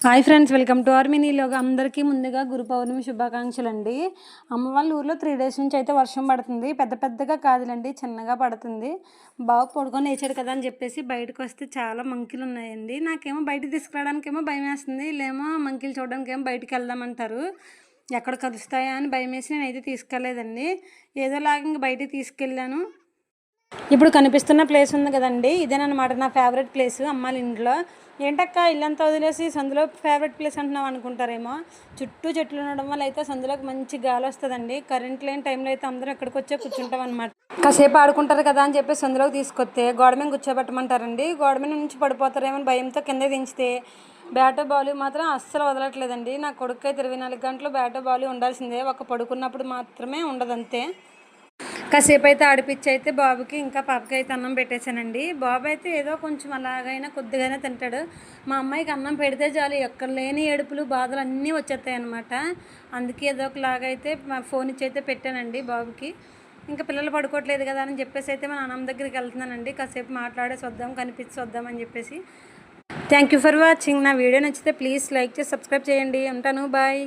Hi friends, welcome to our మినీలోగా. అందరికీ ముందుగా గురు పౌర్ణమి శుభాకాంక్షలు అండి. అమ్మ వాళ్ళ ఊర్లో 3 days నుంచి అయితే వర్షం పడుతుంది. పెద్ద పెద్దగా కాదులండి, చిన్నగా పడుతుంది. బాగా పడుకొని వేసాడు కదా అని చెప్పేసి బయటకు వస్తే చాలా మంకీలు ఉన్నాయండి. నాకేమో బయటకు తీసుకురావడానికేమో భయం వేస్తుంది, వీళ్ళేమో మంకీలు చూడడానికి ఏమో బయటికి వెళ్దామంటారు. ఎక్కడ కలుస్తాయా అని భయం వేసి నేనైతే తీసుకెళ్ళలేదండి. ఏదోలాగా ఇంక బయటికి తీసుకెళ్ళాను. ఇప్పుడు కనిపిస్తున్న ప్లేస్ ఉంది కదండి, ఇదేనమాట నా ఫేవరెట్ ప్లేస్ అమ్మాళ్ళ ఇంట్లో. ఏంటక్క ఇల్లంతా వదిలేసి సందులో ఫేవరెట్ ప్లేస్ అంటున్నావు అనుకుంటారేమో. చుట్టూ చెట్లు ఉండడం వల్ల అయితే సందులోకి మంచి గాలి వస్తుందండి. కరెంట్ లేని టైంలో అయితే అందరం ఎక్కడికి వచ్చే కూర్చుంటాం అనమాట. కాసేపు ఆడుకుంటారు కదా అని చెప్పి సందులోకి తీసుకొస్తే గోడ మీద కూర్చోబెట్టమంటారండి. గోడ మీద నుంచి పడిపోతారేమో భయంతో కింద దించితే బ్యాట్ బాల్ మాత్రం అస్సలు వదలట్లేదండి. నా కొడుకు అయితే 24 గంటలు బ్యాట్ బాల్ ఉండాల్సిందే, ఒక పడుకున్నప్పుడు మాత్రమే ఉండదంతే. కాసేపు అయితే ఆడిపిచ్చి అయితే బాబుకి ఇంకా పాపకి అయితే అన్నం పెట్టేశానండి. బాబు అయితే ఏదో కొంచెం అలాగైనా కొద్దిగానే తింటాడు. మా అమ్మాయికి అన్నం పెడితే చాలు ఎక్కడ లేని ఏడుపులు బాధలు అన్నీ వచ్చేస్తాయి అనమాట. అందుకే ఏదో ఒకలాగైతే మా ఫోన్ ఇచ్చి అయితే పెట్టానండి బాబుకి. ఇంకా పిల్లలు పడుకోవట్లేదు కదా అని చెప్పేసి అయితే మా నాన్నమ్మ దగ్గరికి వెళ్తున్నానండి. కాసేపు మాట్లాడేసి వద్దాం, కనిపించి వద్దాం అని చెప్పేసి. Thank you for watching. నా వీడియో నచ్చితే ప్లీజ్ లైక్ చేసి సబ్స్క్రైబ్ చేయండి. ఉంటాను, బాయ్.